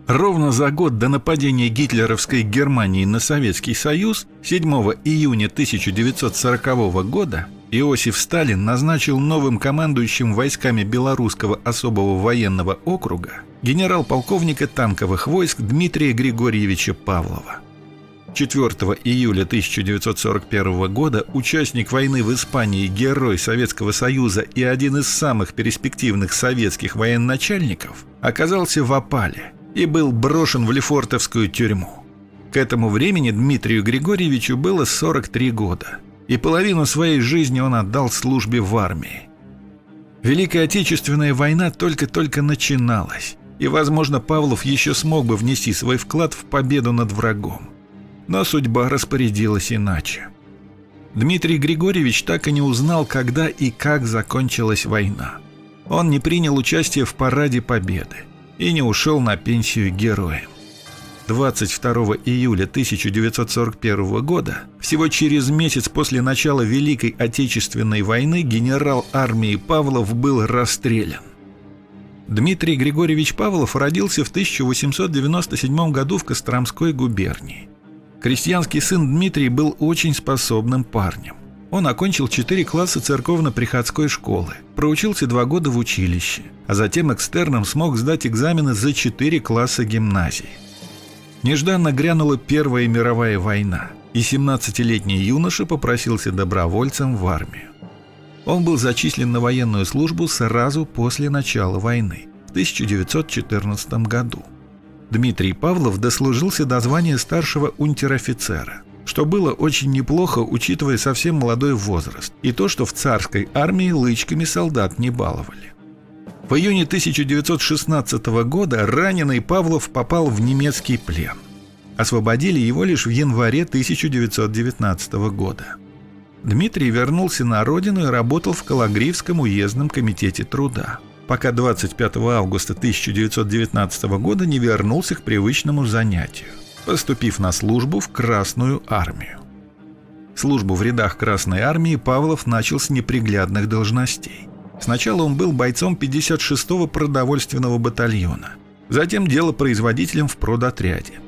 Ровно за год до нападения гитлеровской Германии на Советский Союз, 7 июня 1940 года, Иосиф Сталин назначил новым командующим войсками Белорусского особого военного округа генерал-полковника танковых войск Дмитрия Григорьевича Павлова. 4 июля 1941 года участник войны в Испании, герой Советского Союза и один из самых перспективных советских военачальников оказался в опале и был брошен в Лефортовскую тюрьму. К этому времени Дмитрию Григорьевичу было 43 года, и половину своей жизни он отдал службе в армии. Великая Отечественная война только-только начиналась, и, возможно, Павлов еще смог бы внести свой вклад в победу над врагом. Но судьба распорядилась иначе. Дмитрий Григорьевич так и не узнал, когда и как закончилась война. Он не принял участие в параде Победы и не ушел на пенсию героем. 22 июля 1941 года, всего через месяц после начала Великой Отечественной войны, генерал армии Павлов был расстрелян. Дмитрий Григорьевич Павлов родился в 1897 году в Костромской губернии. Крестьянский сын Дмитрий был очень способным парнем. Он окончил 4 класса церковно-приходской школы, проучился 2 года в училище, а затем экстерном смог сдать экзамены за 4 класса гимназии. Нежданно грянула Первая мировая война, и 17-летний юноша попросился добровольцем в армию. Он был зачислен на военную службу сразу после начала войны, в 1914 году. Дмитрий Павлов дослужился до звания старшего унтер-офицера, что было очень неплохо, учитывая совсем молодой возраст, и то, что в царской армии лычками солдат не баловали. В июне 1916 года раненый Павлов попал в немецкий плен. Освободили его лишь в январе 1919 года. Дмитрий вернулся на родину и работал в Кологривском уездном комитете труда, пока 25 августа 1919 года не вернулся к привычному занятию, поступив на службу в Красную армию. Службу в рядах Красной армии Павлов начал с неприглядных должностей. Сначала он был бойцом 56-го продовольственного батальона, затем делопроизводителем в продотряде.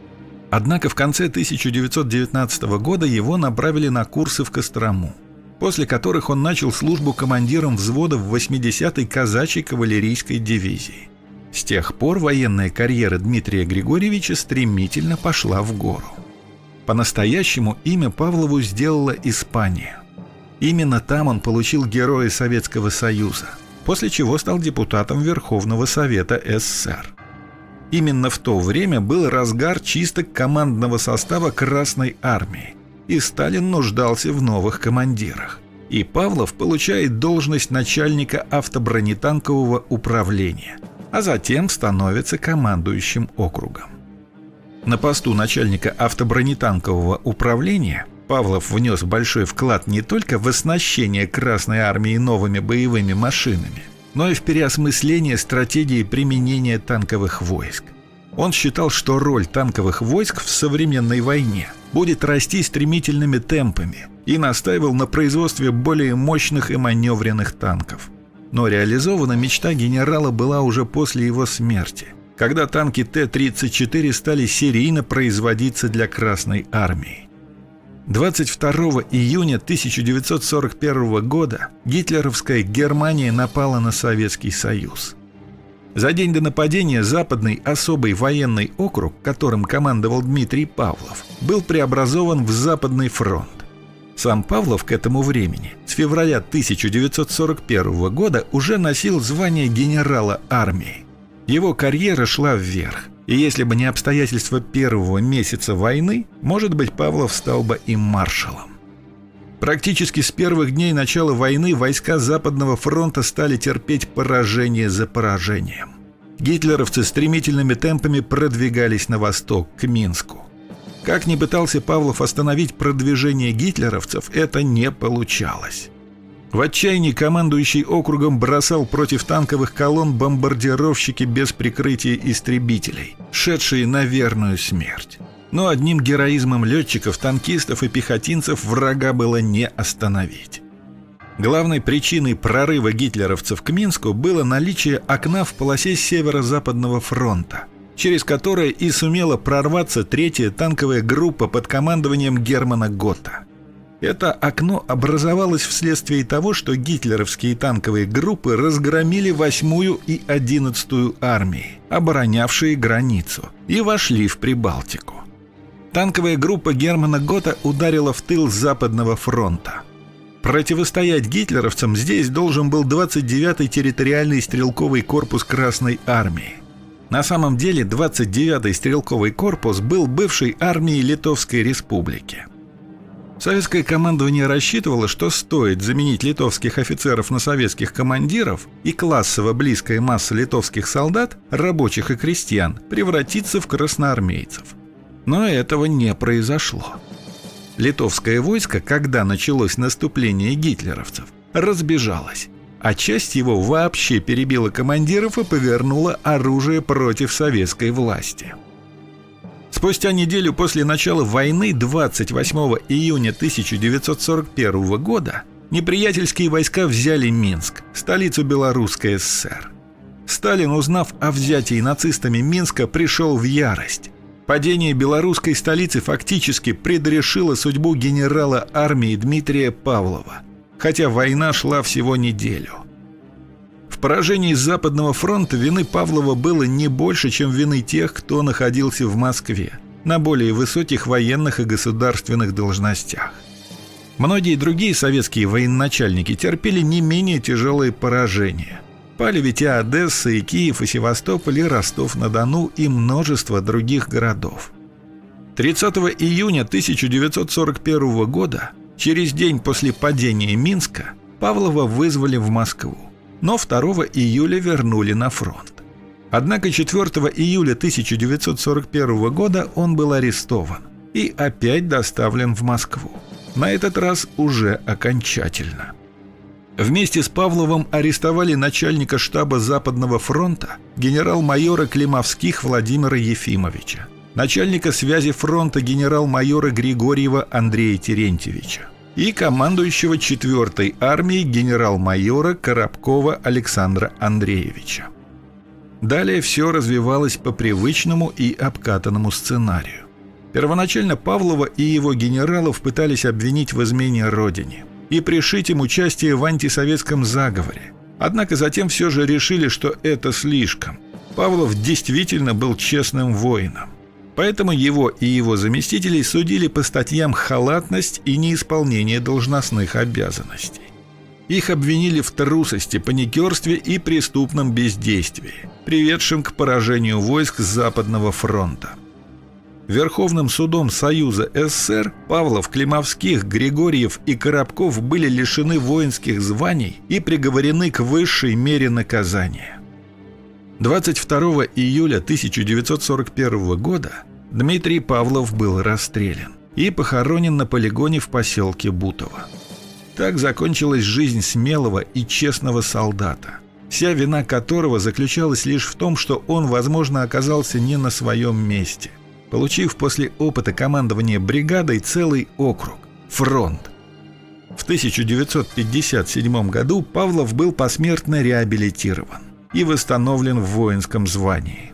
Однако в конце 1919 года его направили на курсы в Кострому, после которых он начал службу командиром взвода в 80-й казачьей кавалерийской дивизии. С тех пор военная карьера Дмитрия Григорьевича стремительно пошла в гору. По-настоящему имя Павлову сделала Испания. Именно там он получил Героя Советского Союза, после чего стал депутатом Верховного Совета СССР. Именно в то время был разгар чисток командного состава Красной армии, и Сталин нуждался в новых командирах. И Павлов получает должность начальника автобронетанкового управления, а затем становится командующим округом. На посту начальника автобронетанкового управления Павлов внес большой вклад не только в оснащение Красной армии новыми боевыми машинами, но и в переосмысление стратегии применения танковых войск. Он считал, что роль танковых войск в современной войне будет расти стремительными темпами, и настаивал на производстве более мощных и маневренных танков. Но реализована мечта генерала была уже после его смерти, когда танки Т-34 стали серийно производиться для Красной армии. 22 июня 1941 года гитлеровская Германия напала на Советский Союз. За день до нападения Западный особый военный округ, которым командовал Дмитрий Павлов, был преобразован в Западный фронт. Сам Павлов к этому времени, с февраля 1941 года, уже носил звание генерала армии. Его карьера шла вверх, и если бы не обстоятельства первого месяца войны, может быть, Павлов стал бы и маршалом. Практически с первых дней начала войны войска Западного фронта стали терпеть поражение за поражением. Гитлеровцы стремительными темпами продвигались на восток, к Минску. Как ни пытался Павлов остановить продвижение гитлеровцев, это не получалось. В отчаянии командующий округом бросал против танковых колонн бомбардировщики без прикрытия истребителей, шедшие на верную смерть. Но одним героизмом летчиков, танкистов и пехотинцев врага было не остановить. Главной причиной прорыва гитлеровцев к Минску было наличие окна в полосе Северо-Западного фронта, через которое и сумела прорваться 3-я танковая группа под командованием Германа Готта. Это окно образовалось вследствие того, что гитлеровские танковые группы разгромили 8-ю и 11-ю армии, оборонявшие границу, и вошли в Прибалтику. Танковая группа Германа Готта ударила в тыл Западного фронта. Противостоять гитлеровцам здесь должен был 29-й территориальный стрелковый корпус Красной армии. На самом деле 29-й стрелковый корпус был бывшей армией Литовской республики. Советское командование рассчитывало, что стоит заменить литовских офицеров на советских командиров, и классово близкая масса литовских солдат, рабочих и крестьян, превратится в красноармейцев. Но этого не произошло. Литовское войско, когда началось наступление гитлеровцев, разбежалось, а часть его вообще перебила командиров и повернула оружие против советской власти. Спустя неделю после начала войны, 28 июня 1941 года, неприятельские войска взяли Минск, столицу Белорусской ССР. Сталин, узнав о взятии нацистами Минска, пришел в ярость. Падение белорусской столицы фактически предрешило судьбу генерала армии Дмитрия Павлова, хотя война шла всего неделю. В поражении Западного фронта вины Павлова было не больше, чем вины тех, кто находился в Москве, на более высоких военных и государственных должностях. Многие другие советские военачальники терпели не менее тяжелые поражения. Пали ведь и Одесса, и Киев, и Севастополь, и Ростов-на-Дону, и множество других городов. 30 июня 1941 года, через день после падения Минска, Павлова вызвали в Москву, но 2 июля вернули на фронт. Однако 4 июля 1941 года он был арестован и опять доставлен в Москву, на этот раз уже окончательно. Вместе с Павловым арестовали начальника штаба Западного фронта генерал-майора Климовских Владимира Ефимовича, начальника связи фронта генерал-майора Григорьева Андрея Терентьевича и командующего 4-й армией генерал-майора Коробкова Александра Андреевича. Далее все развивалось по привычному и обкатанному сценарию. Первоначально Павлова и его генералов пытались обвинить в измене Родине и пришить им участие в антисоветском заговоре. Однако затем все же решили, что это слишком. Павлов действительно был честным воином. Поэтому его и его заместителей судили по статьям «халатность» и «неисполнение должностных обязанностей». Их обвинили в трусости, паникерстве и преступном бездействии, приведшем к поражению войск Западного фронта. Верховным судом Союза СССР Павлов, Климовских, Григорьев и Коробков были лишены воинских званий и приговорены к высшей мере наказания. 22 июля 1941 года Дмитрий Павлов был расстрелян и похоронен на полигоне в поселке Бутово. Так закончилась жизнь смелого и честного солдата, вся вина которого заключалась лишь в том, что он, возможно, оказался не на своем месте, получив после опыта командования бригадой целый округ – фронт. В 1957 году Павлов был посмертно реабилитирован и восстановлен в воинском звании.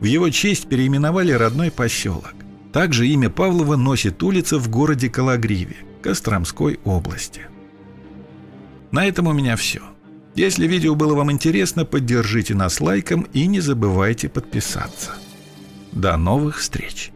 В его честь переименовали родной поселок. Также имя Павлова носит улица в городе Кологриве, Костромской области. На этом у меня все. Если видео было вам интересно, поддержите нас лайком и не забывайте подписаться. До новых встреч!